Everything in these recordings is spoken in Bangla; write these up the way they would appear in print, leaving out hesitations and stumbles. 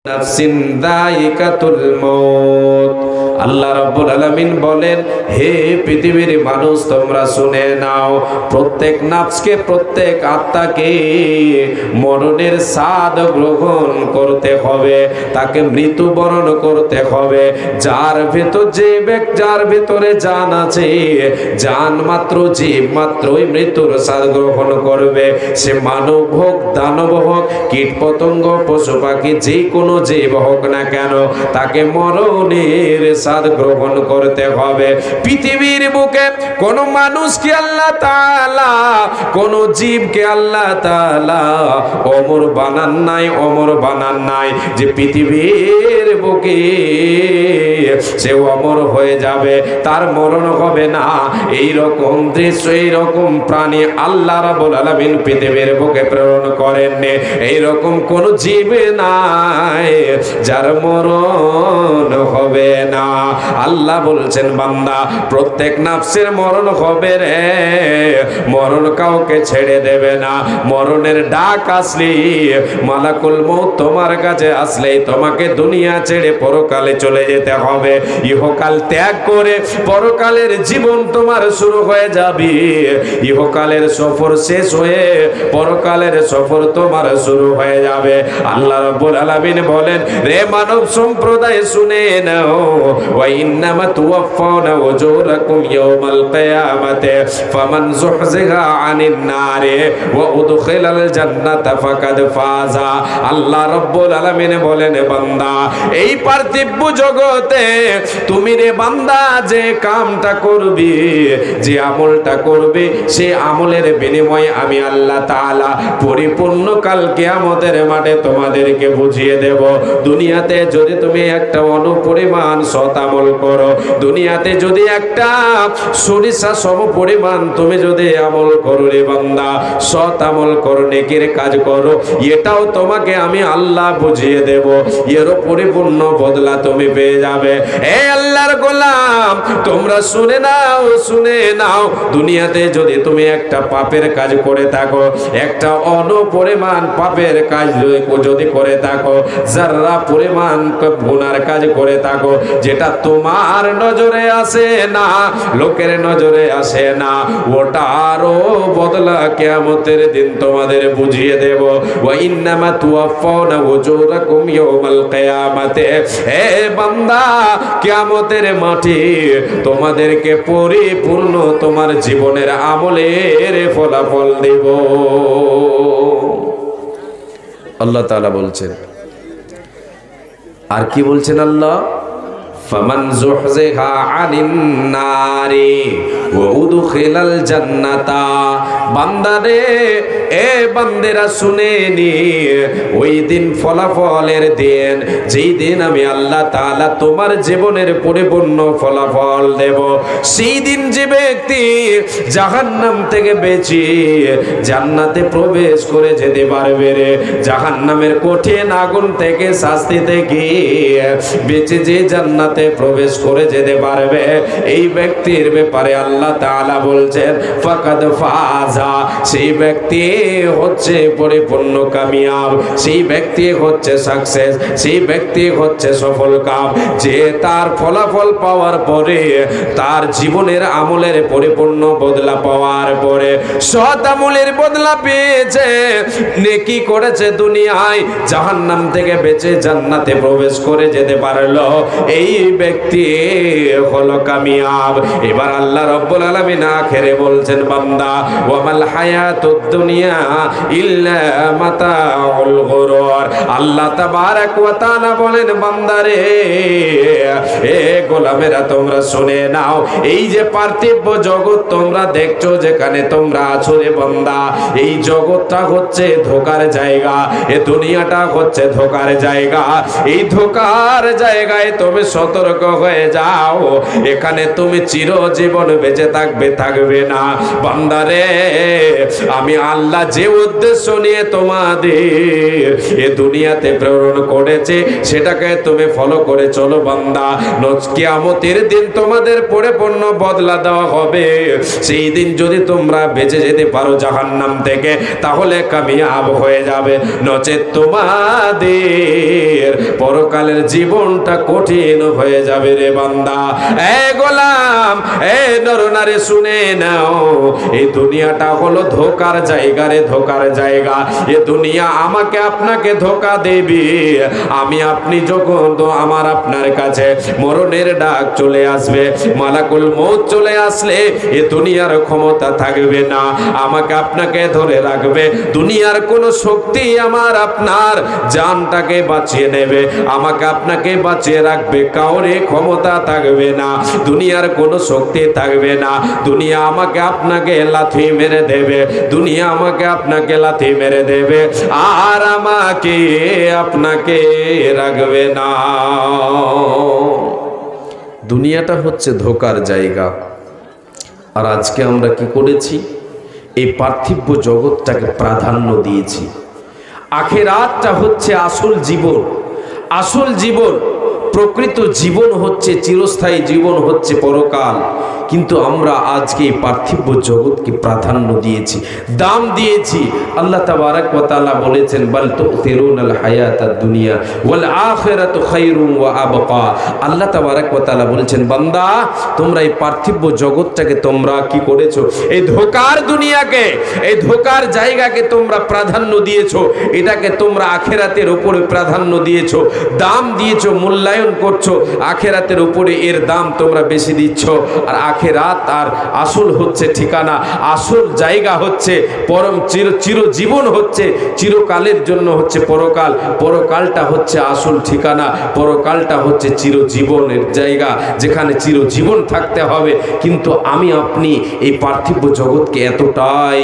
নাফসিন যায়িকাতুল মউত। আল্লাহ রাব্বুল আলামিন বলেন, হে পৃথিবীর মানুষ তোমরা শুনে নাও, প্রত্যেক নাফসকে, প্রত্যেক আত্মাকে মরণের স্বাদ গ্রহণ করতে হবে, তাকে মৃত্যুবরণ করতে হবে। যার ভিতরে জান আছে, জান মাত্র, জীব মাত্রই মৃত্যুর স্বাদ গ্রহণ করবে। সে মানব হোক, দানব হোক, কীট পতঙ্গ, পশু পাখি, যে কোনো জীব হোক না কেন, তাকে মরণের স্বাদ গ্রহণ করতে হবে। পৃথিবীর বুকে কোন মানুষকে আল্লাহ তাআলা, কোন জীবকে আল্লাহ তাআলা অমর বানান নাই যে পৃথিবীর বুকে সে অমর হয়ে যাবে, তার মরণ হবে না। এই রকম দৃশ্য, এই রকম প্রাণী আল্লাহ রাব্বুল আলামিন পৃথিবীর বুকে প্রেরণ করেননি। এই রকম কোন জীব নাই যার মরণ হবে না। আল্লাহ বলছেন, বান্দা, প্রত্যেক নাফসের মরণ হবে রে। মরণ কাউকে ছেড়ে দেবে না। মরণের ডাক আসলে, মালাকুল মউত তোমার কাছে আসলেই তোমাকে দুনিয়া ছেড়ে পরকালে চলে যেতে হবে। ইহকাল ত্যাগ করে পরকালের জীবন তোমার শুরু হয়ে যাবে। ইহকালের সফর শেষ হয়ে পরকালের সফর তোমার শুরু হয়ে যাবে। আল্লাহ রাব্বুল আলামিন বলেন, রে মানব সম্প্রদায় শুনে নাও, ওয়া ইন্নামা তুওয়াফাউনা উজুরাকুম ইয়াওমাল কিয়ামাতি ফামান যুহযিহা আনিন নারি ওয়া উদখিলাল জান্নাতা ফাকাদ ফাজা। আল্লাহ রাব্বুল আলামিন বলেন, বান্দা, এই পার্থিব জগতে তুমি রে বান্দা যে কামটা করবে, যে আমলটা করবে, সে আমলের বিনিময়ে আমি আল্লাহ তাআলা পরিপূর্ণ কাল কিয়ামতের মাঠে তোমাদেরকে বুঝিয়ে দেব। দুনিয়াতে যদি তুমি একটা অনুপরিমাণ সৎ আমল করো, দুনিয়াতে যদি একটা সরিষা সম পরিমাণ তুমি যদি আমল করো রে বান্দা, সৎ আমল করো, নেকির কাজ করো, এটাও তোমাকে আমি আল্লাহ বুঝিয়ে দেব। এর পরিপূর্ণ বদলা তুমি পেয়ে যাবে। এ আল্লাহর গোলাম, তোমরা শুনে নাও, দুনিয়াতে যদি তুমি একটা পাপের কাজ করে থাকো, একটা অনুপরিমাণ পাপের কাজ যদি করে থাকো, যারা পরিমাণ গুনার কাজ করে থাকো, যেটা তোমার নজরে আসে না, লোকের নজরে আসে না, ওটারও বদলা কিয়ামতের দিন তোমাদের বুঝিয়ে দেব। ওয়া ইন্নামা তুওয়াফাউনা উজুরাকুম ইয়াওমাল কিয়ামাতি। হে বান্দা, কিয়ামতের মাঠে তোমাদেরকে পরিপূর্ণ তোমার জীবনের আমলের ফলাফল দেব। আল্লাহ তাআলা বলছেন, আর কি বলছেন আল্লাহ? ফামান যুহযিহা আনিন নারি ওয়া উদখিলাল জান্নাতা। বান্দারে, এ বান্দেরা শুনে নি, ওই দিন ফলাফলের দিন, যেই দিন আমি আল্লাহ তাআলা তোমার জীবনের পরিপূর্ণ ফলাফল দেব। সেই দিন যে ব্যক্তি জাহান্নাম থেকে বেঁচে জান্নাতে প্রবেশ করে যেতে পারবে রে, জাহান্নামের কঠিন আগুন থেকে, শাস্তি থেকে বেঁচে যে জান্নাতে প্রবেশ করে যেতে পারবে, এই ব্যক্তির ব্যাপারে আল্লাহ তাআলা বলছেন, ফাকাদ ফাজা। সেই ব্যক্তি হচ্ছে পরিপূর্ণ কামিয়াব, সেই ব্যক্তি হচ্ছে সাকসেস, সেই ব্যক্তি হচ্ছে সফল কাম, যে তার ফলাফল পাওয়ার পরে, তার জীবনের আমলের পরিপূর্ণ বদলা পাওয়ার পরে, সৎ আমলের বদলা পেয়েছে, নেকি করেছে, দুনিয়ায় জাহান্নাম থেকে বেঁচে জান্নাতে প্রবেশ করে যেতে পারলো, এই ব্যক্তি হলো কামিয়াব। এবার আল্লাহ রাব্বুল আলামিন আখেরে বলছেন, বান্দা, ওয়ামাল হায়াতুদ দুনিয়া ইল্লা মাতাউল গুরুর। আল্লাহ তাবারক ওয়া তাআলা বলেন, বান্দারে, এ গোলামেরা, তোমরা শুনে নাও, এই যে পার্থিব জগৎ তোমরা দেখছো, যেখানে তোমরা আছো রে বান্দা, এই জগৎটা হচ্ছে ধোকার জায়গা, এ দুনিয়াটা হচ্ছে ধোকার জায়গা। এই ধোকার জায়গায় তুমি সতর্ক হয়ে যাও, এখানে তুমি চিরজীবন বেঁচে থাকবে না। বান্দারে, আমি আল্লাহ যে উদ্দেশ্য নিয়ে তোমাদের এ দুনিয়াতে প্রেরণ করেছে, সেটাকে তুমি ফলো করে চলো বান্দা। কিয়ামতের দিন তোমাদের পরিপূর্ণ বদলা দেওয়া হবে। সেই দিন যদি তোমরা বেঁচে যেতে পারো জাহান্নাম থেকে, তাহলে কামিয়াব হয়ে যাবে, নচেত তোমাদের পরকালের জীবনটা কঠিন হয়ে যাবে রে বান্দা। এ গোলাম, এ নরনারী শুনে নাও, এই দুনিয়াটা হলো ধোকার জায়গা রে, ধোকার জায়গা। এ দুনিয়া আমাকে আপনাকে ধোকা দেবে। আমি আপনি যখন তো আমার আপনার কাছে মরণের ডাক চলে আসবে, মালাকুল মউত চলে আসলে এ দুনিয়ার ক্ষমতা থাকবে না আমাকে আপনাকে ধরে রাখবে। দুনিয়ার কোনো শক্তি আমার আপনার জানটাকে বাঁচিয়ে নেবে, আমাকে আপনাকে বাঁচিয়ে রাখবে কাউরে ক্ষমতা থাকবে না। দুনিয়ার কোনো শক্তি থাকবে না। দুনিয়া আমাকে আপনাকে লাথি মেরে দেবে, দুনিয়া আমাকে আপনাকে লাথি মেরে দেবে, আর আমাকে আপনাকে রাখবে না। দুনিয়াটা হচ্ছে ধোকার জায়গা। আর আজকে আমরা কি করেছি? এই পার্থিব জগৎটাকে প্রাধান্য দিয়েছি। আখিরাতটা হচ্ছে আসল জীবন। আসল জীবন, প্রকৃত জীবন হচ্ছে চিরস্থায়ী জীবন হচ্ছে পরকাল। কিন্তু আমরা আজকে এই পার্থিব জগৎকে প্রাধান্য দিয়েছি, দাম দিয়েছি। আল্লাহ তাবারাক ওয়া তাআলা বলেছেন, বাল তুতিরুনাল হায়াতাদ দুনিয়া ওয়াল আখিরাতু খায়রুম ওয়া আবকা। আল্লাহ তাবারাক ওয়া তাআলা বলেছেন, বান্দা তোমরা এই পার্থিব জগৎটাকে তোমরা কি করেছো? এই ধোকার দুনিয়াকে, এই ধোকার জায়গাকে তোমরা প্রাধান্য দিয়েছো। এটাকে তোমরা আখিরাতের উপরে প্রাধান্য দিয়েছো, দাম দিয়েছো, মূল্যায়ন করছো। আখিরাতের উপরে এর দাম তোমরা বেশি দিচ্ছ। আর আখিরাত আর আসল হচ্ছে ঠিকানা, আসল জায়গা হচ্ছে পরম চিরজীবন হচ্ছে, চিরকালের জন্য হচ্ছে পরকাল। পরকালটা হচ্ছে আসল ঠিকানা, পরকালটা হচ্ছে চিরজীবনের জায়গা, যেখানে চিরজীবন থাকতে হবে। কিন্তু আমি আপনি এই পার্থিব জগৎকে এতটাই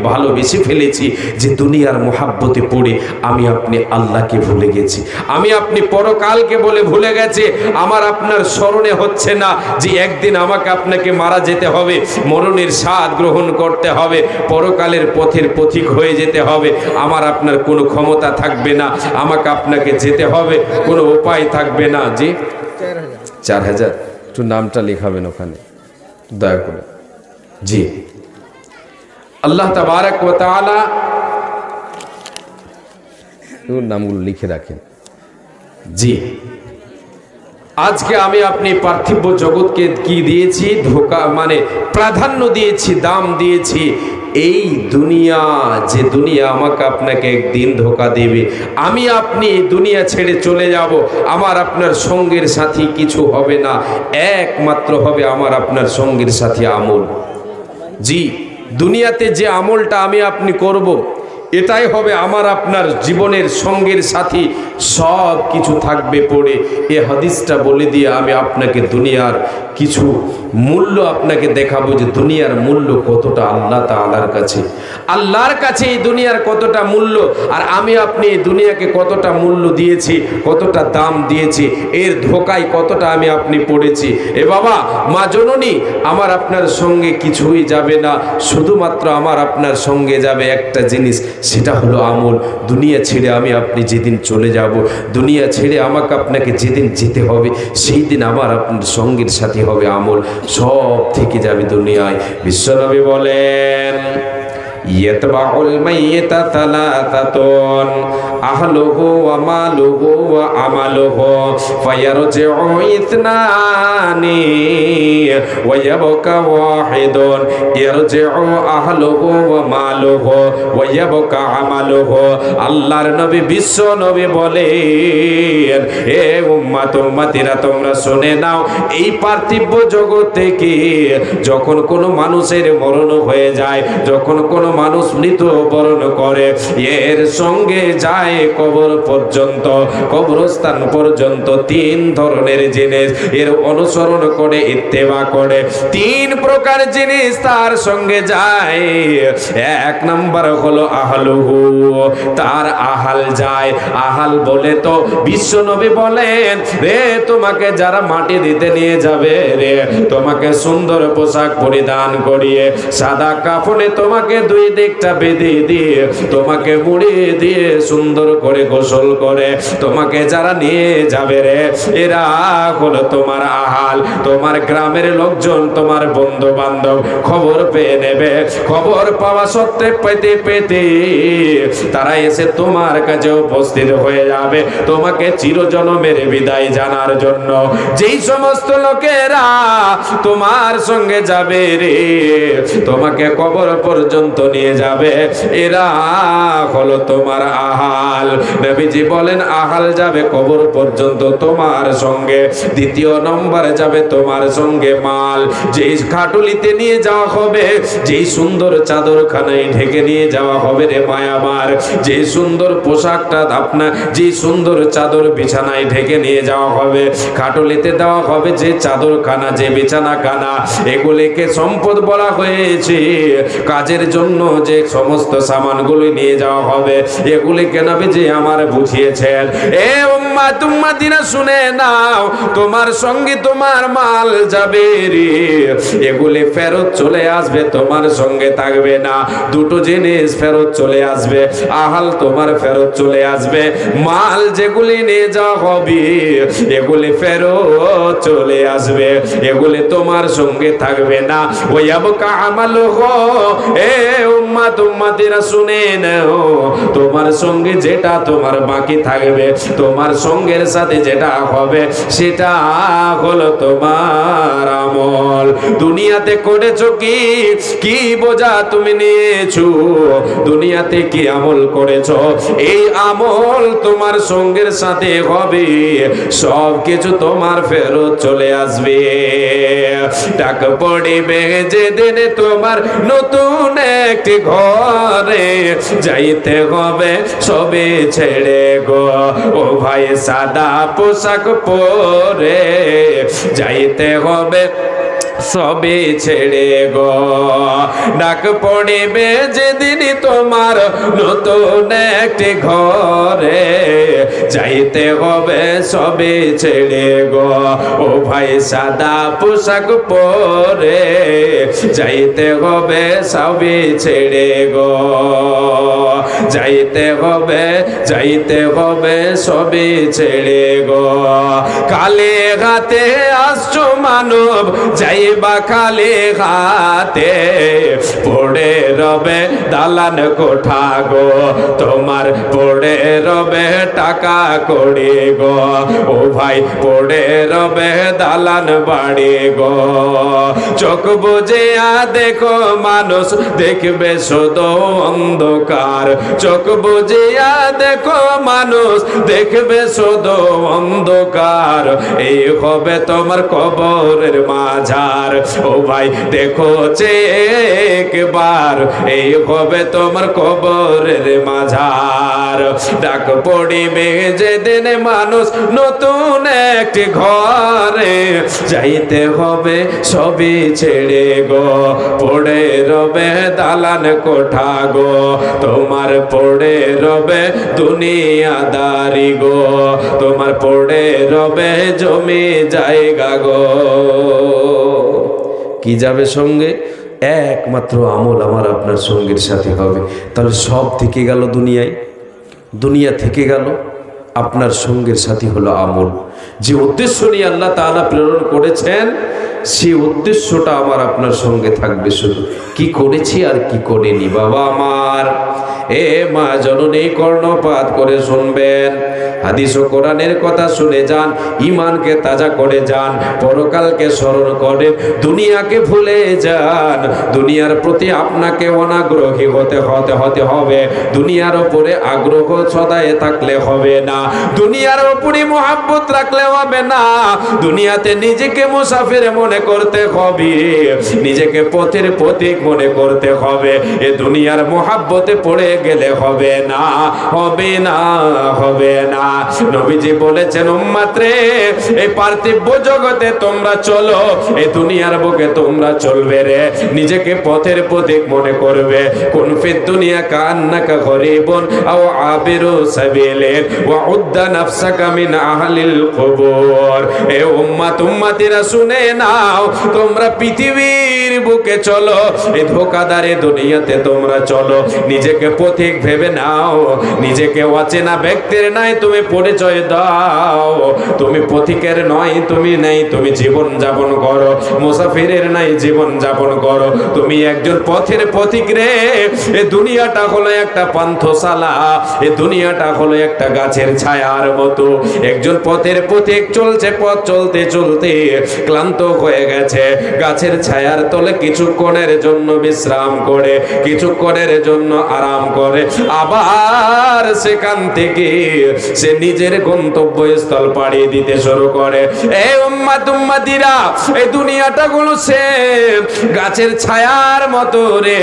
ভালোবেসে ফেলেছি যে দুনিয়ার মোহাব্বতে পড়ে আমি আপনি আল্লাহকে ভুলে গেছি, আমি আপনি পরকালকে বলে ভুলে গেছে। আমার আপনার স্মরণে হচ্ছে না যে একদিন আমাকে আপনাকে মারা যেতে হবে, মরণের স্বাদ গ্রহণ করতে হবে, পরকালের পথের পথিক হয়ে যেতে হবে। আমার আপনার কোনো ক্ষমতা থাকবে না, আমাকে আপনাকে যেতে হবে, কোনো উপায় থাকবে না। জি 4000 একটু নামটা লেখাবেন ওখানে দয়া করে। জি, আল্লাহ তাবারাক ওয়া তাআলা নামগুলো লিখে রাখেন। জি, আজকে আমি আপনি পার্থিব জগৎকে কি দিয়েছি? ধোকা, মানে প্রাধান্য দিয়েছি, দাম দিয়েছি। এই দুনিয়া, যে দুনিয়া আমাকে আপনাকে একদিন ধোকা দেবে, আমি আপনি দুনিয়া ছেড়ে চলে যাব। আমার আপনার সঙ্গের সাথী কিছু হবে না, একমাত্র হবে আমার আপনার সঙ্গের সাথী আমল। জি, দুনিয়াতে যে আমলটা আমি আপনি করব, এটাই হবে আমার আপনার জীবনের সঙ্গের সাথী। সব কিছু থাকবে পড়ে। এ হাদিসটা বলে দিয়ে আমি আপনাকে দুনিয়ার কিছু মূল্য আপনাকে দেখাবো, যে দুনিয়ার মূল্য কতটা আল্লাহ তাআলার কাছে। আল্লাহর কাছে এই দুনিয়ার কতটা মূল্য, আর আমি আপনি এই দুনিয়াকে কতটা মূল্য দিয়েছি, কতটা দাম দিয়েছি, এর ধোকায় কতটা আমি আপনি পড়েছি। এ বাবা, মা জননী, আমার আপনার সঙ্গে কিছুই যাবে না, শুধুমাত্র আমার আপনার সঙ্গে যাবে একটা জিনিস, সেটা হলো আমল। দুনিয়া ছেড়ে আমি আপনি যেদিন চলে যাব, দুনিয়া ছেড়ে আমাকে আপনাকে যেদিন যেতে হবে, সেই দিন আমার আপনার সঙ্গের সাথে হবে আমল। সব থেকে যাবে দুনিয়ায়। বিশ্বনবী বলেন, ইয়াতবাউল মাইয়িতা তালাতাতুন আহলুহু ওয়া মালুহু ওয়া আমালুহু ফায়ারজিউ ইতনানি ওয়া ইয়াবকা ওয়াহিদুন ইয়ারজিউ আহলুহু ওয়া মালুহু ওয়া ইয়াবকা আমালুহু। আল্লাহর নবী বিশ্ব নবী বলেন, হে উম্মত উম্মতিরা, তোমরা শুনে নাও, এই পার্থিব জগৎ থেকে যখন কোনো মানুষের মরণ হয়ে যায়, যখন কোনো মানুষ মৃত্যুবরণ করে, এর সঙ্গে যায় কবর পর্যন্ত, কবরস্থান পর্যন্ত। তিন ধরনের জিনিস এর অনুসরণ করে, ইত্তেবা করে। তিন প্রকার জিনিস তার সঙ্গে যায়। এক নাম্বার হলো আহলুহু, তার আহাল যায়। আহাল বলে তো বিশ্ব নবী বলেন, রে তোমাকে যারা মাটি দিতে নিয়ে যাবে, রে তোমাকে সুন্দর পোশাক পরিধান করিয়ে, সাদা কাফনে তোমাকে দুই দিকটা বেঁধে দিয়ে, তোমাকে মুড়িয়ে দিয়ে সুন্দর সুন্দর করে গোসল করে তোমাকে যারা নিয়ে যাবে রে, এরা হলো তোমার আহাল। তোমার গ্রামের লোকজন, তোমার বন্ধু বান্ধব খবর পেয়ে নেবে। খবর পাওয়া সত্ত্বে পেতে পেতে তারা এসে তোমার কাছে উপস্থিত হয়ে যাবে তোমাকে চিরজনমের বিদায় জানার জন্য। যেই সমস্ত লোকেরা তোমার সঙ্গে যাবে রে, তোমাকে কবর পর্যন্ত নিয়ে যাবে, এরা হলো তোমার আহাল। নবীজি বলেন আহাল যাবে কবর পর্যন্ত তোমার সঙ্গে। দ্বিতীয় নম্বর যাবে তোমার সঙ্গে মাল। যেই খাটুলিতে নিয়ে যাওয়া হবে, যেই সুন্দর চাদরখানায় ঢেকে নিয়ে যাওয়া হবে রে মায়ামার, যে সুন্দর পোশাকটা আপনার, যে সুন্দর চাদর বিছানায় ঢেকে নিয়ে যাওয়া হবে, খাটুলিতে দেওয়া হবে যে চাদরখানা, যে বিছানাখানা, এগুলিকে সম্পদ বলা হয়েছে। কাজের জন্য যে সমস্ত সামানগুলি নিয়ে যাওয়া হবে, এগুলিকে নবীজি আমার বুঝিয়েছেন। এ উম্মাত উম্মাতিরা শুনে নাও, তোমার সঙ্গে তোমার মাল যাবে রে, এগুলি ফেরত চলে আসবে, তোমার সঙ্গে থাকবে না। দুটো জিনিস ফেরত চলে আসবে, আহাল তোমার ফেরত চলে আসবে, মাল যেগুলি নিয়ে যাওয়া হবে এগুলি ফেরত চলে আসবে, এগুলি তোমার সঙ্গে থাকবে না। ওই আবকা আমাল হো, এ উম্মাত উম্মাতিরা শুনে নাও, তোমার সঙ্গে যেটা তোমার বাকি থাকবে, তোমার সঙ্গের সাথে যেটা হবে সেটা হলো তোমার আমল। দুনিয়াতে করেছো কি, কি বোঝা তুমি নিয়েছো, দুনিয়াতে কি আমল করেছো, এই আমল তোমার সঙ্গের সাথে হবে, সব কিছু তোমার ফেরত চলে আসবে। ডাক পড়িবে যেদিন তোমার নতুন একটি ঘরে, যাইতে হবে সবে ছেড়ে গো, ও ভাই সাদা পোশাক পরে, যাইতে হবে সবে ছেড়ে গো। ডাক পড়িবে যেদিন তোমার নতুন একটি ঘরে, যাইতে হবে সবে ছেড়ে গো, ও ভাই সাদা পোশাক পরে, যাইতে হবে সবে ছেড়ে গো, যাইতে হবে, যাইতে হবে সবে ছেড়ে গো। কালে হাতে আসছো মানব, যাইবা কালে হাতে, পড়ে রবে দালান কোঠা গো, তোমার পড়ে রবে টাকা কড়ি গো, ও ভাই পড়ে রবে দালান বাড়ি গো। চোখ বুজিয়া দেখো মানুষ, দেখবে শুধু অন্ধকার, চোখ বুজিয়া দেখো মানুষ, দেখবে শুধু অন্ধকার, এই হবে তোমার কবরের মাঝার, ও ভাই দেখো একবার, এই হবে তোমার কবরের মাঝার। ডাক পড়িবে যেদিন মানুষ নতুন একটি ঘরে, যাইতে হবে সবই ছেড়ে গো, পড়ে রবে দালান কোঠা গো, তোমার পড়ে রবে দুনিয়াদারি গো, তোমার পড়ে রবে জমি জায়গা গো। কি যাবে সঙ্গে? একমাত্র আমল আমার আপনার সঙ্গের সাথে হবে। তাহলে সব থেকে গেল দুনিয়ায়, দুনিয়া থেকে গেল, আপনার সঙ্গের সাথী হলো আমল। যে উদ্দেশ্য নিয়ে আল্লাহ তাআলা প্রেরণ করেছেন, সেই উদ্দেশ্যটা আমার আপনার সঙ্গে থাকবে। শুধু কি করেছি আর কি করিনি। বাবা আমার, এ মা জননী কর্ণপাত করে শুনবেন, হাদিস ও কোরআনের কথা শুনে যান, ঈমানকে তাজা করে যান, পরকালকে স্মরণ করে দুনিয়াকে ভুলে যান। দুনিয়ার প্রতি আপনাকে অনাগ্রহী হতে হবে, দুনিয়ার উপরে আগ্রহ সদায় থাকলে হবে না, দুনিয়ার উপরে মোহাব্বত রাখলে হবে না, দুনিয়াতে নিজেকে মুসাফির মনে করতে হবে, নিজেকে পথের প্রতীক মনে করতে হবে। এ দুনিয়ার মোহাব্বতে পড়ে গেলে হবে না, হবে না, হবে না। নবীজি বলেছেন, উম্মত রে, এই পার্থিব জগতে তোমরা চলো, এই দুনিয়ার বুকে তোমরা চলবে রে, নিজেকে পথের প্রতীক মনে করবে। কুন ফিদ দুনিয়া কান্নাকা গরিবুন আও আবিরু সাবিলিন ওয়া উদ্দা নাফসাকা মিন আহলিল কুবুর। এ উম্মত উম্মতিরা শুনে নাও, তোমরা পৃথিবীর বুকে চলো, এই ধোকাদারি দুনিয়াতে তোমরা চলো। নিজেকে পথিক ভেবে নাও, নিজেকে অচেনা ব্যক্তির নাই তুমি পরিচয় দাও। তুমি পথিকের নয়, তুমি নেই, তুমি জীবন যাপন করো। মুসাফিরের নাই, জীবন যাপন করো। তুমি একজন পথের পথিক রে। এই দুনিয়াটা হলো একটা পান্থশালা, এই দুনিয়াটা হলো একটা গাছের ছায়ার মতো। একজন পথের পথিক চলছে, পথ চলতে চলতে ক্লান্ত হয়ে গেছে, গাছের ছায়ার তলে কিছুক্ষণের জন্য বিশ্রাম করে, কিছুক্ষণের জন্য আরাম করে, আবার সেখান থেকে সে নিজের গন্তব্যস্থল পাড়ি দিতে শুরু করে। এই উম্মাত উম্মাতিরা, এই দুনিয়াটা গুলো সে গাছের ছায়ার মতো রে।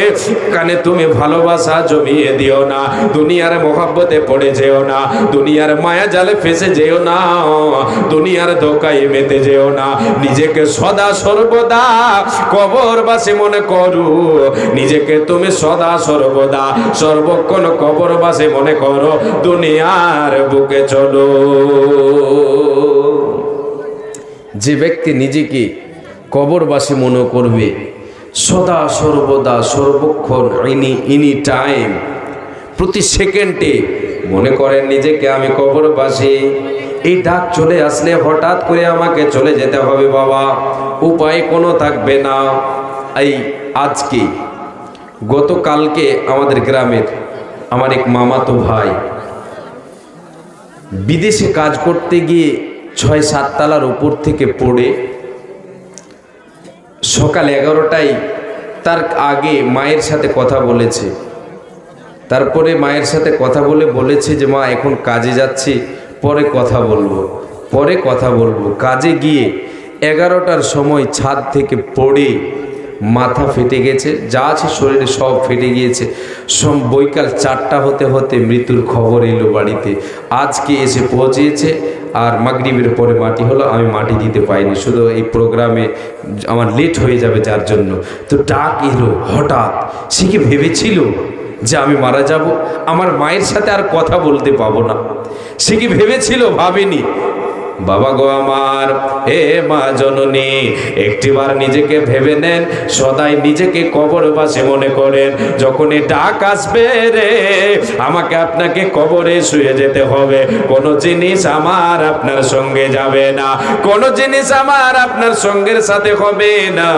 কানে তুমি ভালোবাসা জমিয়ে দিও না, দুনিয়ার মহব্বতে পড়ে যেও না, দুনিয়ার মায়া জালে ফেসে যেও না, দুনিয়ার ধোকায় মেতে যেও না। নিজেকে সদা সর্বদা কবরবাসী মনে করো, নিজেকে তুমি সদা সর্বদা সর্বক্ষণ কবরবাসী মনে করো। দুনিয়ার বুকে চলো। যে ব্যক্তি নিজেকে কবরবাসী মনে করবে, সদা সর্বদা সর্বক্ষণ এনি টাইম প্রতি সেকেন্ডে মনে করেন নিজেকে আমি কবরবাসী, এই ডাক চলে আসলে হঠাৎ করে আমাকে চলে যেতে হবে বাবা, উপায় কোনো থাকবে না। এই আজকে গতকালকে আমাদের গ্রামের আমার এক মামাতো ভাই বিদেশে কাজ করতে গিয়ে ৬-৭ তলার উপর থেকে পড়ে সকাল 11টায় তার আগে মায়ের সাথে কথা বলেছে। তারপরে মায়ের সাথে কথা বলেছে যে মা এখন কাজে যাচ্ছি, পরে কথা বলবো। কাজে গিয়ে 11টার সময় ছাদ থেকে পড়ে মাথা ফেটে গেছে, যা আছে শরীরে সব ফেটে গিয়েছে। বৈকাল 4টা হতে হতে মৃত্যুর খবর এলো বাড়িতে। আজকে এসে পৌঁছেছে, আর মাগরিবের পরে মাটি হলো, আমি মাটি দিতে পাইনি, শুধু এই প্রোগ্রামে আমার লেট হয়ে যাবে যার জন্য। তো ডাক এলো হঠাৎ। সে কি ভেবেছিল যে আমি মারা যাব, আমার মায়ের সাথে আর কথা বলতে পাবো না? সে কি ভেবেছিল? ভাবেনি। বাবা গো আমার, হে মা জননী, একটিবার নিজেকে ভেবে নেন, সদাই নিজেকে কবরবাসী মনে করেন। যখন এই ডাক আসবে রে, আমাকে আপনাকে কবরে শুয়ে যেতে হবে। কোনো জিনিস আমার আপনার সঙ্গে যাবে না, কোনো জিনিস আমার আপনার সঙ্গের সাথে হবে না।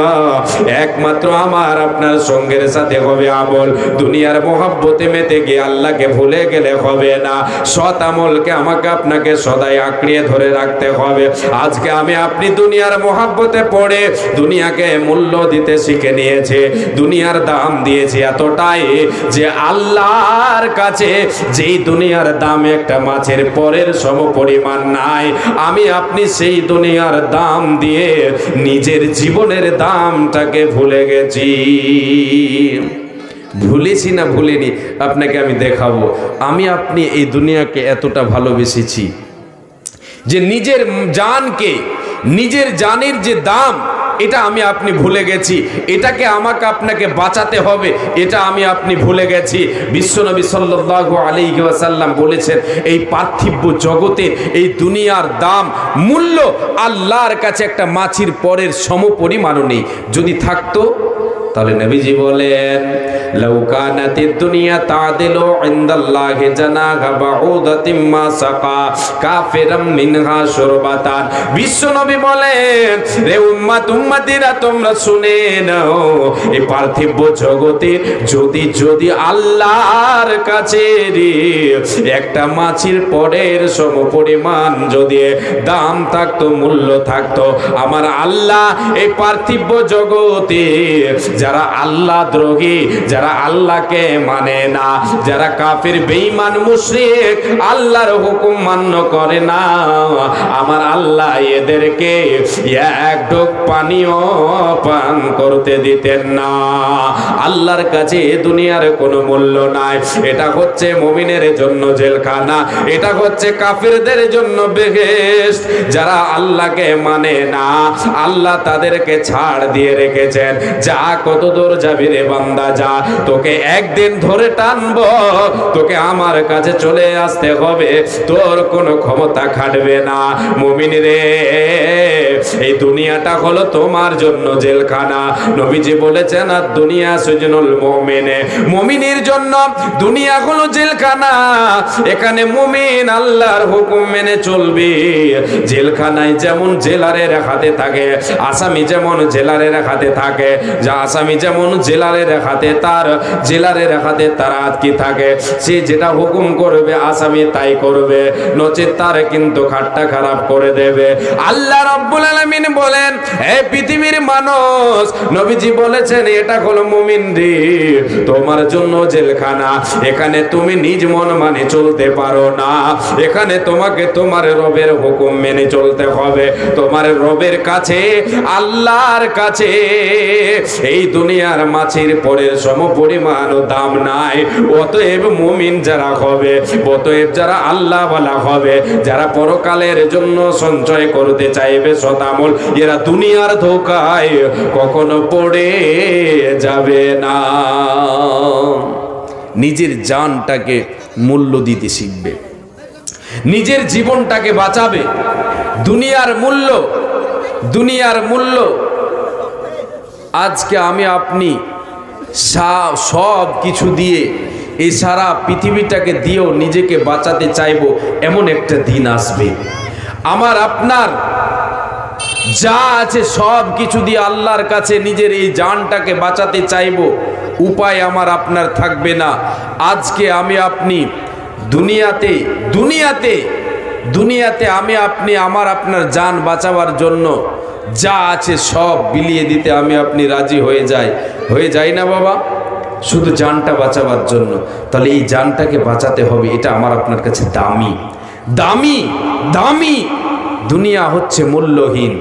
একমাত্র আমার আপনার সঙ্গের সাথে হবে আমল। দুনিয়ার মহব্বতে মেতে গিয়ে আল্লাহকে ভুলে গেলে হবে না। সৎ আমলকে আমাকে আপনাকে সদাই আঁকড়িয়ে ধরে রাখতে হবে। আজকে আমি আপনি দুনিয়ার মহব্বতে পড়ে দুনিয়াকে মূল্য দিতে শিখে নিয়েছে, দুনিয়ার দাম দিয়েছে এতটাই যে আল্লাহর কাছে যেই দুনিয়ার দাম একটা মাছের পরের সম পরিমাণ নাই, আমি আপনি সেই দুনিয়ার দাম দিয়ে নিজের জীবনের দামটাকে ভুলে গেছি। ভুলেছি না ভুলিনি, আপনাকে আমি দেখাবো। আমি আপনি এই দুনিয়াকে এতটা ভালোবেসেছি যে নিজের জানকে, নিজের জানের যে দাম, এটা আমি আপনি ভুলে গেছি। এটাকে আমাকে আপনাকে বাঁচাতে হবে, এটা আমি আপনি ভুলে গেছি। বিশ্বনবী সাল্লাল্লাহু আলাইহি ওয়াসাল্লাম বলেছেন, এই পার্থিব জগতের এই দুনিয়ার দাম, মূল্য আল্লাহর কাছে একটা মাছির পরের সমপরিমাণও নেই। যদি থাকতো তাহলে নবীজি বলেন, লাউ কানাতিদ দুনিয়া তাদিলু ইনদাল্লাহি জানাহা বাউদাতিম মা সাকা কাফিরাম মিনহা শুরবাতান। বিশ্বনবী বলেন, রে উম্মত উম্মতিরা তোমরা শুনে নাও, এই পার্থিব জগতে যদি আল্লাহর কাছে একটা মাছির পরের সমপরিমাণ যদি দাম থাকতো, মূল্য থাকতো, আমার আল্লাহ এই পার্থিব জগতে যারা আল্লাহ দ্রোহী, যারা আল্লাহকে মানে না, যারা কাফির বেঈমান মুশরিক, আল্লাহর হুকুম মান্য করে না, আমার আল্লাহ এদেরকে এক ঢোক পানিও পান করতে দিতেন না। আল্লাহর কাছে দুনিয়ার কোনো মূল্য নাই। এটা হচ্ছে মুমিনের জন্য জেলখানা, এটা হচ্ছে কাফিরদের জন্য বেহেশত। যারা আল্লাহকে মানে না, আল্লাহ তাদেরকে ছাড় দিয়ে রেখেছেন, যা কত দূর যাবি রে বান্দা যা, তোকে একদিন ধরে টানবো, তোকে আমার কাছে চলে আসতে হবে, তোর কোনো ক্ষমতা খাটবে না। মুমিন রে, এই দুনিয়াটা হলো তোমার জন্য জেলখানা। নবীজি বলেছেন আর দুনিয়া সুজনুল মুমিনে, মুমিনের জন্য দুনিয়া হলো জেলখানা। এখানে মুমিন আল্লাহর হুকুম মেনে চলবে। জেলখানায় যেমন জেলারের হাতে থাকে, আসামি যেমন জেলারের হাতে থাকে, যা আসামি যেমন জেলারের হাতে, তার জেলারের হাতে তার হাত কি থাকে, সে যেটা হুকুম করবে আসামি তাই করবে, নচেত তার কিন্তু খাট্টা খারাপ করে দেবে। আল্লাহ রাব্বুল আলামিন বলেন, হে পৃথিবীর মানুষ, নবীজি বলেছেন এটা হলো মুমিনদের তোমার জন্য জেলখানা। এখানে তুমি নিজ মন মানে চলতে পারো না, এখানে তোমাকে তোমার রবের হুকুম মেনে চলতে হবে। তোমার রবের কাছে, আল্লাহর কাছে এই দুনিয়ার মাছের পরের সমপরিমাণ দাম নাই। অতএব মুমিন যারা হবে, অতএব যারা আল্লাহ ওয়ালা হবে, যারা পরকালের জন্য সঞ্চয় করতে চাইবে সদামল, এরা দুনিয়ার ধোকায় কখনো পড়ে যাবে না। নিজের জানটাকে মূল্য দিতে শিখবে, নিজের জীবনটাকে বাঁচাবে। দুনিয়ার মূল্য, দুনিয়ার মূল্য আজকে আমি আপনি সব কিছু দিয়ে, এই সারা পৃথিবীটাকে দিয়েও নিজেকে বাঁচাতে চাইবো, এমন একটা দিন আসবে। আমার আপনার যা আছে সব কিছু দিয়ে আল্লাহর কাছে নিজের এই জানটাকে বাঁচাতে চাইবো, উপায় আমার আপনার থাকবে না। আজকে আমি আপনি দুনিয়াতে দুনিয়াতে দুনিয়াতে আমি আপনি আমার আপনার জান বাঁচাবার জন্য যা আছে সব বিলিয়ে দিতে আমি আপনি রাজি হয়ে যাই না বাবা, শুধু জানটা বাঁচাবার জন্য। তাহলে এই জানটাকে বাঁচাতে হবে, এটা আমার আপনার কাছে দামি দামি দামি। দুনিয়া হচ্ছে মূল্যহীন।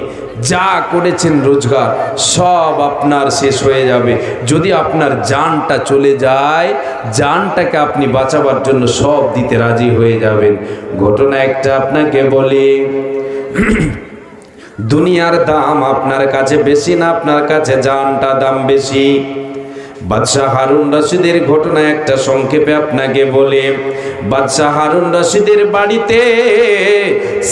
যা করেছেন রোজগার সব আপনার শেষ হয়ে যাবে। যদি আপনার জানটা চলে যায়, জানটাকে আপনি বাঁচাবার জন্য সব দিতে রাজি হয়ে যাবেন। ঘটনা একটা আপনাকে বলি, দুনিয়ার দাম আপনার কাছে বেশি না আপনার কাছে জানটা দাম বেশি? বাদশাহ হারুন রশিদের ঘটনা একটা সংক্ষেপে আপনাকে বলে। বাদশাহ হারুন রশিদের বাড়িতে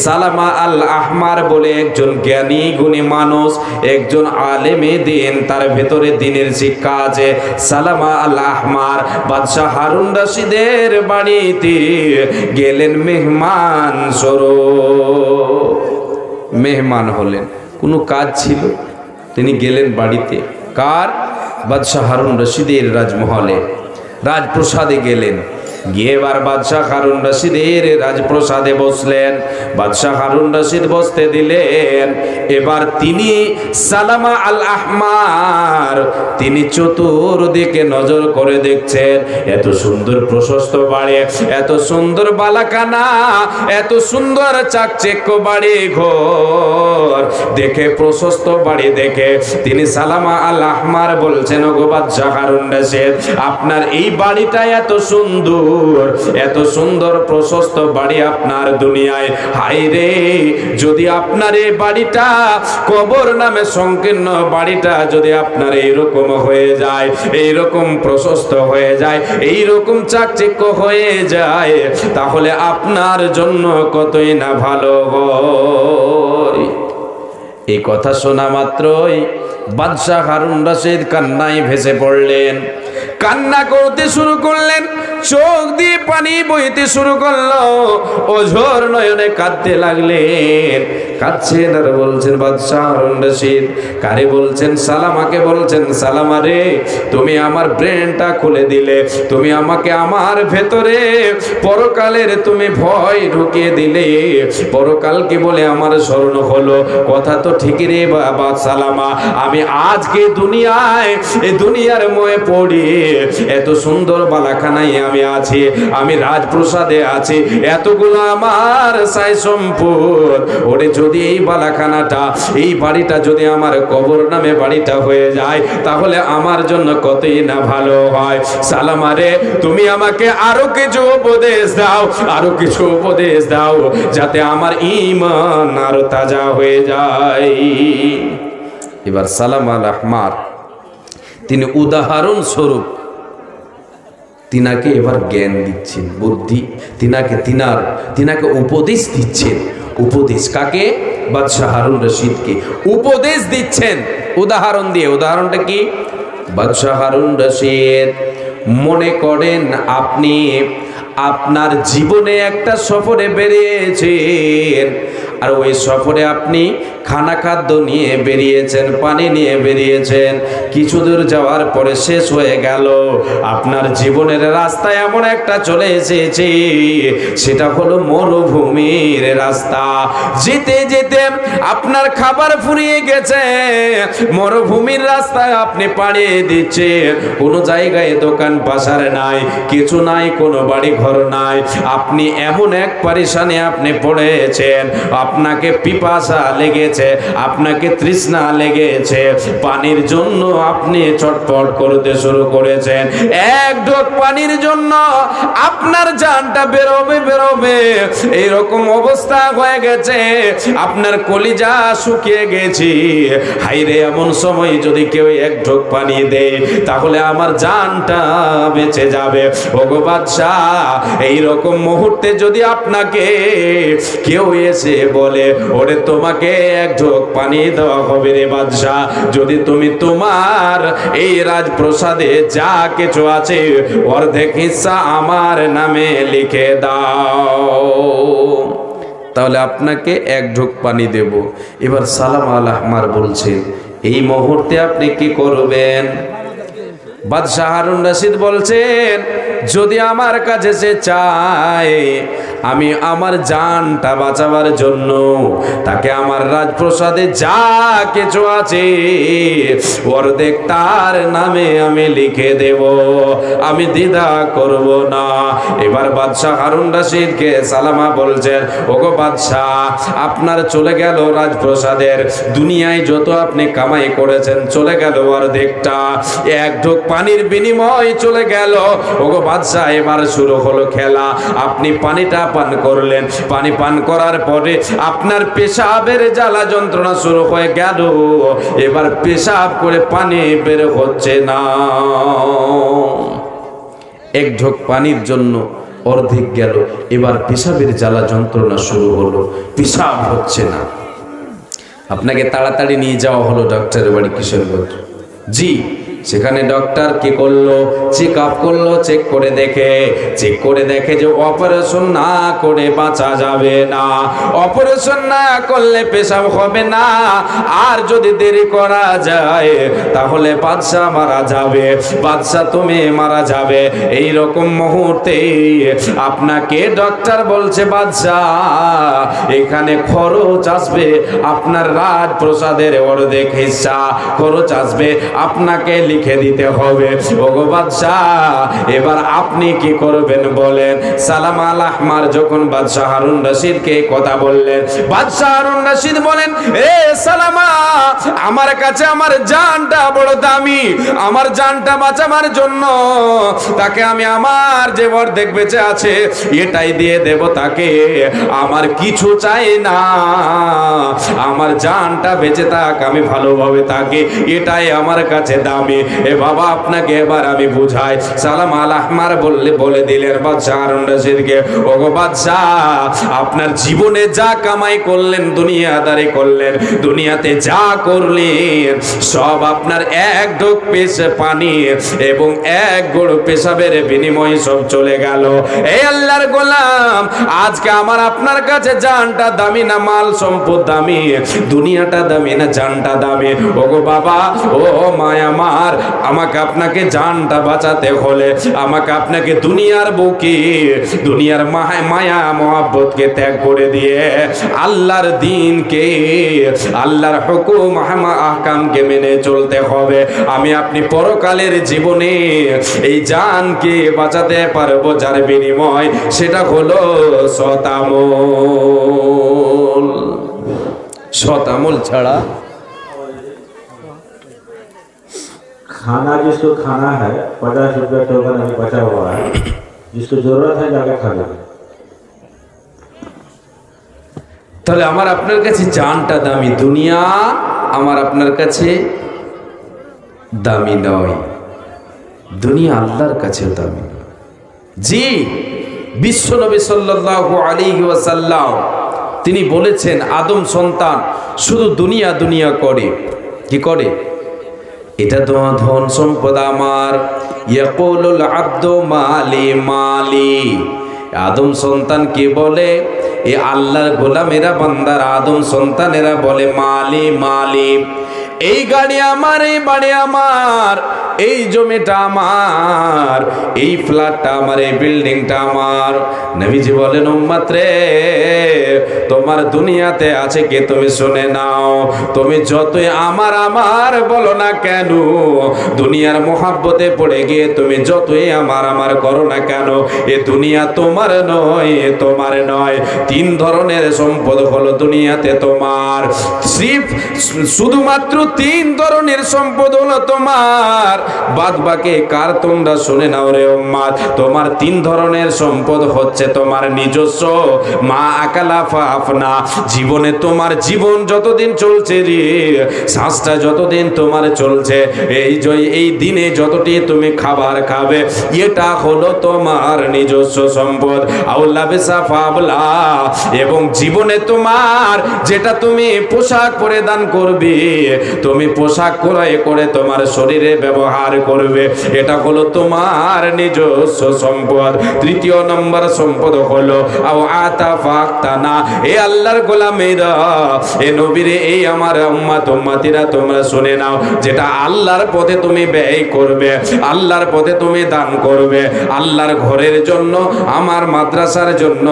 সালামা আল আহমার বলে একজন জ্ঞানী গুণী মানুষ, একজন আলেমে দিন, তার ভেতরে দিনের শিক্ষা আছে। সালামা আল আহমার বাদশাহ হারুন রশিদের বাড়িতে গেলেন মেহমান স্বরূপ। মেহমান হলেন, কোনো কাজ ছিল, তিনি গেলেন বাড়িতে। কার? বাদশাহ হারুন রশিদের রাজমহলে, রাজপ্রসাদে গেলেন। গিয়ে এবার বাদশাহ হারুন রশিদের রাজপ্রসাদে বসলেন। বাদশাহ হারুন রশিদ বসতে দিলেন। এবার তিনি সালামা আল আহমার, তিনি চতুর্দিকে নজর করে দেখছেন, এত সুন্দর প্রশস্ত বাড়ি, এত সুন্দর বালাকানা, এত সুন্দর চাকচিক্য বাড়ি ঘর দেখে, প্রশস্ত বাড়ি দেখে তিনি সালামা আল আহমার বলছেন, ওগো বাদশাহ হারুন রশিদ, আপনার এই বাড়িটা এত সুন্দর, এত সুন্দর প্রশস্ত বাড়ি আপনার দুনিয়ায়, হায় রে যদি আপনার এই বাড়িটা কবর নামে সংকীর্ণ বাড়িটা যদি আপনার এইরকম হয়ে যায়, এইরকম প্রশস্ত হয়ে যায়, এইরকম চাকচিক্য হয়ে যায়, তাহলে আপনার জন্য কতই না ভালো হয়। এই কথা শোনা মাত্রই বাদশাহ হারুন রশিদ কান্নায় ভেসে পড়লেন, কান্না করতে শুরু করলেন, চোখ দিয়ে পানি বইতে শুরু করলো, অঝোর নয়নে কাঁদতে লাগলেন। কাঁদছেন আর বলছেন, বাদশাহ হারুন রশিদ কারে বলছেন? সালামাকে বলছেন, সালামা রে, তুমি আমার ব্রেনটা খুলে দিলে, তুমি আমাকে আমার ভেতরে পরকালের তুমি ভয় ঢুকিয়ে দিলে, পরকালকে বলে আমার স্মরণ হলো। কথা তো ঠিকই রে বাবা সালামা, আমি আজকে দুনিয়ায় এই দুনিয়ার মোহে পড়ি, এত সুন্দর বালাখানায় আমি আছি, আমি রাজপ্রসাদে আছি, এতগুলো আমার সাই সম্পদ, ওরে যদি এই বালাখানাটা, এই বাড়িটা যদি আমার কবর নামে বাড়িটা হয়ে যায়, তাহলে আমার জন্য কতই না ভালো হয়। সালামা রে, তুমি আমাকে আরো কিছু উপদেশ দাও, আরো কিছু উপদেশ দাও, যাতে আমার ঈমান আরো তাজা হয়ে যায়। এবার সালামা আল আহমার তিনি উদাহরণ স্বরূপ তিনাকে এবার জ্ঞান দিচ্ছেন, বুদ্ধি, তিনাকে উপদেশ দিচ্ছেন। উপদেশ কাকে? বাদশাহ হারুন রশিদকে উপদেশ দিচ্ছেন উদাহরণ দিয়ে। উদাহরণটা কি? বাদশাহ হারুন রশিদ, মনে করেন আপনি আপনার জীবনে একটা সফরে বেরিয়েছেন, আর ওই সফরে আপনি খানা খাদ্য নিয়ে বেরিয়েছেন, পানি নিয়ে বেরিয়েছেন। কিছু দূর যাওয়ার পরে শেষ হয়ে গেল। আপনার জীবনের রাস্তায় এমন একটা চলে এসেছে, সেটা হলো মরুভূমির রাস্তা। যেতে যেতে আপনার খাবার ফুরিয়ে গেছে, মরুভূমির রাস্তায় আপনি পাড়িয়ে দিচ্ছেন। কোনো জায়গায় দোকান বাজার নাই, কিছু নাই, কোনো বাড়ি ঘর নাই। আপনি এমন এক পরেশানি আপনি পড়েছেন, আপনাকে পিপাসা লেগেছে, আপনাকে তৃষ্ণা লেগেছে, পানির জন্য আপনি ছটফট করতে শুরু করেছেন। এক ঢোক পানির জন্য আপনার জানটা বেরোবে এইরকম অবস্থা হয়ে গেছে, আপনার কলিজা শুকিয়ে গেছে। হাইরে, এমন সময় যদি কেউ এক ঢোক পানি দেয় তাহলে আমার জানটা বেঁচে যাবে। ওগো বাদশাহ, এইরকম মুহূর্তে যদি আপনাকে কেউ এসে বলে, ওরে তোমাকে এক ঢোক পানি দেওয়া হবে রে বাদশাহ, যদি তুমি তোমার এই রাজপ্রাসাদে যা কিছু আছে অর্ধেক হিস্সা আমার নামে লিখে দাও, তাহলে আপনাকে এক ঢোক পানি দেব। এবার সালাম আল আহমার বলছেন, এই মুহূর্তে আপনি কি করবেন? বাদশাহ হারুন রশিদ বলছেন, যদি আমার কাছে সে চায় আমি আমার জানটা বাঁচাবার জন্য তাকে আমার রাজপ্রাসাদে যা কিছু আছে অর্ধেক তার নামে আমি লিখে দেব, আমি দ্বিধা করব না। এবার বাদশাহ হারুন রশিদকে সালামা বলছেন, ওগো বাদশাহ, আপনার চলে গেল রাজপ্রাসাদের দুনিয়ায় যত আপনি কামাই করেছেন চলে গেল অর্ধেকটা, এক ঢোক পানির বিনিময় চলে গেল। ওগো বাদশাহ, এবার শুরু হলো খেলা। আপনি পানিটা পান করলেন, পানি পান করার পরে আপনার পেশাবের জ্বালা যন্ত্রণা শুরু হয়ে গেল। এবার পেশাব করে পানি বের হচ্ছে না, এক ঢোক পানির জন্য অর্ধেক গেল। এবার পেশাবের জ্বালা যন্ত্রণা শুরু হলো, পেশাব হচ্ছে না। আপনাকে তাড়াতাড়ি নিয়ে যাওয়া হলো ডক্টরের বাড়ি কিশোরগঞ্জ। জি, সেখানে ডক্টর কি করলো, চেক আপ করলো, চেক করে দেখে যে অপারেশন না করে বাঁচা যাবে না, অপারেশন না করলে পেশাব হবে না, আর যদি দেরি করা যায় তাহলে বাদশা মারা যাবে, বাদশা তুমি মারা যাবে। এই রকম মুহূর্তে আপনাকে ডক্টর বলছে, বাদশা এখানে খরচ আসবে আপনার রাজপ্রাসাদের অর্ধেক হিস্সা খরচ আসবে, আপনাকে লিখে দিতে হবে। ওগো বাদশাহ, এবার আপনি কি করবেন বলেন? সালাম আল আহমার যখন বাদশাহ হারুন রশিদকে কথা বললেন, বাদশাহ হারুন রশিদ বলেন, এ সালামা, আমার কাছে আমার জানটা বড় দামি, আমার জানটা বাঁচাবার জন্য তাকে আমি আমার যে অর্ধেক বেঁচে আছে এটাই দিয়ে দেব তাকে, আমার কিছু চাই না, আমার জানটা বেঁচে থাক, আমি ভালোভাবে থাকি, এটাই আমার কাছে দামি। এ বাবা, আপনাকে এবার আমি বুঝাই। সালাম আল আহমার বলে দিলেন বাদশাহ হারুন রশিদকে, ওগো বাদশাহ, আপনার জীবনে যা কামাই করলেন, দুনিয়াদারি করলেন, দুনিয়াতে যা করলেন সব আপনার এক ঢোক পানি এবং এক গোড় পেশাবের বিনিময়ে সব চলে গেল। এই আল্লাহর গোলাম, আজকে আমার আপনার কাছে জানটা দামি না মাল সম্পদ দামি, দুনিয়াটা দামি না জানটা দামি? ওগো বাবা, ও মায়া আমার, আমাকে আপনাকে জানটা বাঁচাতে হলে আমাকে আপনাকে দুনিয়ার বুকে দুনিয়ার মায়া মহব্বতকে ত্যাগ করে দিয়ে আল্লাহর দ্বীনকে, আল্লাহর হুকুম আহকামকে মেনে চলতে হবে। আমি আপনি পরকালের জীবনে এই জানকে বাঁচাতে পারবো, যার বিনিময় সেটা হলো শতামূল ছাড়া खाना जिसको खाना है 50 रुपया टोकन अभी बचा हुआ है, जिसको जरूरत है जाके खा ले। তাহলে আমার আপনার কাছে জানটা দামি, দুনিয়া আমার আপনার কাছে দামি নয়, দুনিয়া আল্লাহর কাছে দামি। জি, বিশ্বনবী সাল্লাল্লাহু আলাইহি ওয়াসাল্লাম তিনি বলেছেন আদম সন্তান শুধু দুনিয়া দুনিয়া করে। কি করে? এটা তো ধন সম্পদ আমার। ইয়াকুলুল আব্দু মালি মালি। আদম সন্তান কে বলে? এ আল্লাহর গোলামেরা, বান্দার আদম সন্তানেরা বলে মালি মালি। এই গাড়ি আমার, এই বাড়ি আমার, এই জমিটা আমার, এই ফ্ল্যাটটা আমার, এই বিল্ডিংটা আমার। নবীজি বলেন উম্মত রে, তোমার দুনিয়াতে আছে কে তুমি শুনে নাও। তুমি যতই আমার আমার বলো না কেন, দুনিয়ার মোহাব্বতে পড়ে গিয়ে তুমি যতই আমার আমার করো না কেন, এ দুনিয়া তোমার নয়, এ তোমার নয়। তিন ধরনের সম্পদ হলো দুনিয়াতে তোমার। শুধুমাত্র তিন ধরনের সম্পদ হলো তোমার, বাদ বাকি কার তোমরা শুনে নাও রে উম্মত। তোমার তিন ধরনের সম্পদ হচ্ছে তোমার নিজস্ব। মা আকালা ফাফনা, জীবনে তোমার জীবন যতদিন চলছে রে, শ্বাসটা যতদিন তোমার চলছে, এই দিনে যতটি তুমি খাবার খাবে, এটা হলো তোমার নিজস্ব সম্পদ। আউলা বেসা ফাবলা, এবং জীবনে তোমার যেটা তুমি পোশাক পরিধান করবে, তুমি পোশাক ক্রয় করে তোমার শরীরে ব্যবহার করবে, এটা হলো তোমার নিজস্ব সম্পদ। তৃতীয় নম্বর সম্পদ হলো আও আতাফাক্তানা, এ আল্লাহর গোলামেরা, এ নবীরে, এই আমার উম্মত উম্মতিরা তোমরা শুনে নাও, যেটা আল্লাহর পথে তুমি ব্যয় করবে, আল্লাহর পথে তুমি দান করবে, আল্লাহর ঘরের জন্য, আমার মাদ্রাসার জন্য,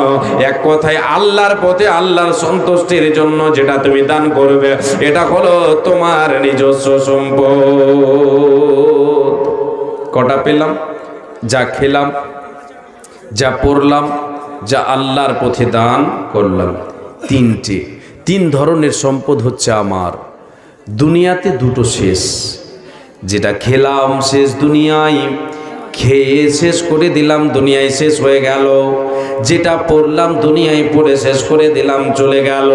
এক কথায় আল্লাহর পথে আল্লাহর সন্তুষ্টির জন্য যেটা তুমি দান করবে, এটা হলো তোমার নিজস্ব সম্পদ। কটা পেলাম? যা খেলাম, যা পড়লাম, যা আল্লাহর পথে দান করলাম, তিনটি। তিন ধরনের সম্পদ হচ্ছে আমার। দুনিয়াতে দুটো শেষ, যেটা খেলাম শেষ, দুনিয়ায় খেয়ে শেষ করে দিলাম, দুনিয়ায় শেষ হয়ে গেল। যেটা পড়লাম দুনিয়ায় পড়ে শেষ করে দিলাম, চলে গেল,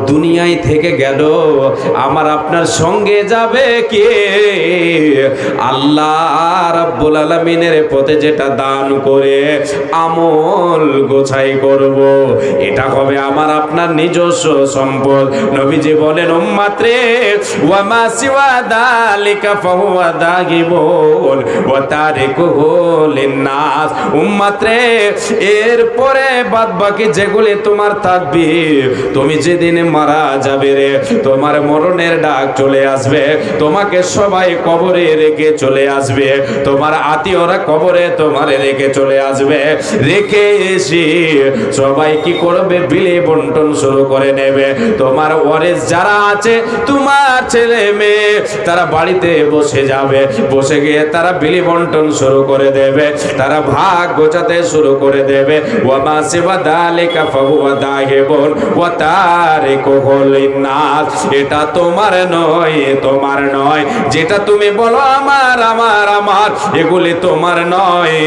দুনিয়ায় থেকে গেল। আমার আপনার সঙ্গে যাবে কে? আল্লাহ রাব্বুল আলামিনের পথে যেটা দান করে আমল গোছাই করব, এটা হবে আমার আপনার নিজস্ব সম্পদ। নবীজি বলেন উম্মত রে, ওয়া মা সিওয়া যালিকা ফাহুয়া দাগিবুন ওয়া তারিকুহু লিন-নাস। উম্মত রে, এর পরে বাদ বাকি যেগুলি তোমার থাকবে, তুমি যেদিন মারা যাবে রে, তোমার মরণের ডাক চলে আসবে, তোমাকে সবাই কবরে রেখে চলে আসবে, তোমার আত্মীয়রা কবরে তোমার রেখে চলে আসবে। রেখে এসে সবাই কি করবে? বিলি বন্টন শুরু করে নেবে। তোমার ওয়ারিস যারা আছে, তোমার ছেলে মেয়ে, তারা বাড়িতে বসে যাবে, বসে গিয়ে তারা বিলি বন্টন শুরু করে দেবে, তারা ভাগ গোছাতে শুরু করে দেবে। ওয়া মা সিওয়া যালিকা ফাহুয়া দাগিবুন ওয়া তারিকুহু লিন-নাস। এটা তোমার নয়, তোমার নয়। যেটা তুমি বলো আমার আমার আমার, এগুলি তোমার নয়।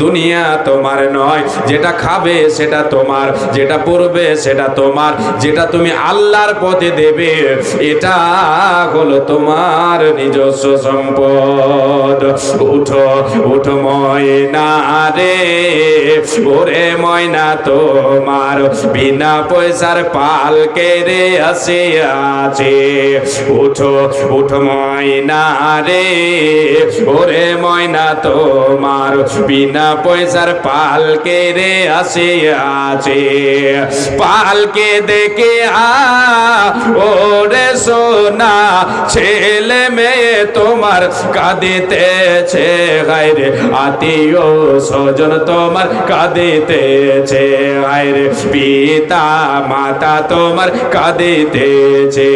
দুনিয়া তোমার নয়। যেটা খাবে সেটা তোমার, যেটা পড়বে সেটা তোমার, যেটা তুমি আল্লাহর পথে দেবে, এটা হলো তোমার নিজস্ব সম্পদ। উঠো উঠো ময়না রে, ওরে ময়না তোমার বিনা পয়সার পালকে রে আসে আছে। উঠো উঠো ময়না রে, ওরে ময়না তোমার বিনা পয়সার পালকে রে আসে আছে। পালকে দেখে ওরে সোনা, ছেলে মেয়ে তোমার কাঁদিতেছে, গায়রে আত্মীয় স্বজন তোমার কাঁদিতেছে, গায়রে পিতা মাতা তোমার কাঁদিতেছে।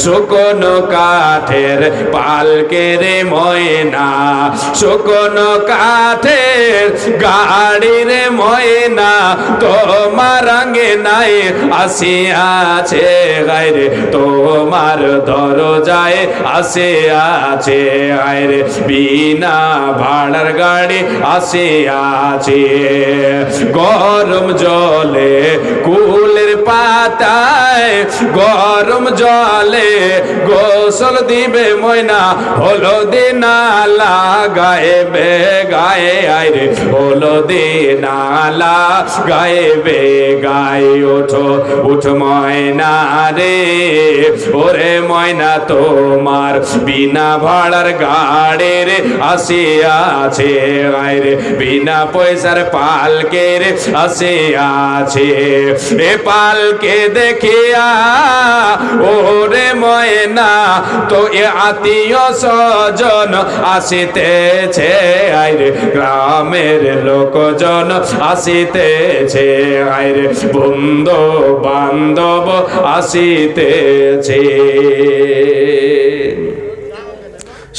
শুকনো কাঠের পালকে রে ময়না, শুকনো কাঠের গাড়ি রে ময়না, তোমার আঙ্গে নাই আসিয়াছে, গায়রে তোমার দরজায় আসে আছে আরে বিনা ভাড়ার গাড়ি আসে আছে গরম জলে কুলের পাতায় গরম জলে গোসল দিবে ময়না হলদি না লাগাইবে গায়ে আইরে হলদি না লাগাইবে গায়ে ওঠো উঠ ময়না রে ওরে ময়না তোমার বিনা ভাড়ার গাড়ির আসে আছে আইরে বিনা পয়সার পালকের আসে আছে এ পালকে দেখিয়া ওরে ময়না তো এ আত্মীয় স্বজন আসিতেছে আইরে গ্রামের লোকজন আসিতেছে আইরে বন্ধু বান্ধব আসিতেছে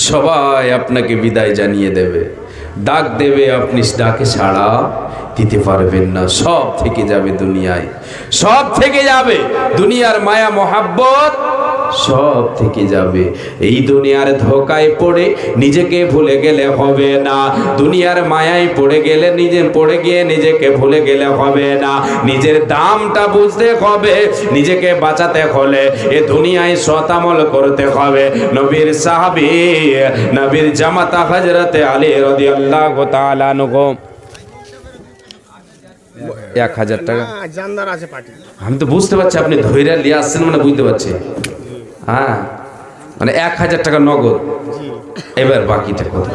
সবাই আপনাকে বিদায় জানিয়ে দেবে ডাক দেবে আপনি ডাকে সাড়া দিতে পারবেন না সব থেকে যাবে দুনিয়ায় সব থেকে যাবে দুনিয়ার মায়া মহাব্বত সব থেকে যাবে এই দুনিয়ার ধোকায় পড়ে নিজেকে ভুলে গেলে হবে না দুনিয়ার মায়ায় পড়ে গেলে পড়ে গিয়ে নিজেকে ভুলে গেলে হবে না নিজের দামটা বুঝতে হবে নিজেকে বাঁচাতে হলে এ দুনিয়ায় সৎ আমল করতে হবে নবীর সাহাবী নবীর জামাতা হযরতে আলী রাদিয়াল্লাহু তাআলা আনহু 1000 টাকা জানদার আছে পার্টি আমি তো বুঝতে পারছি আপনি ধৈর্য নিয়ে আসছেন মানে বুঝতে পারছি হ্যাঁ মানে 1000 টাকা নগদ এবার বাকিটা কথা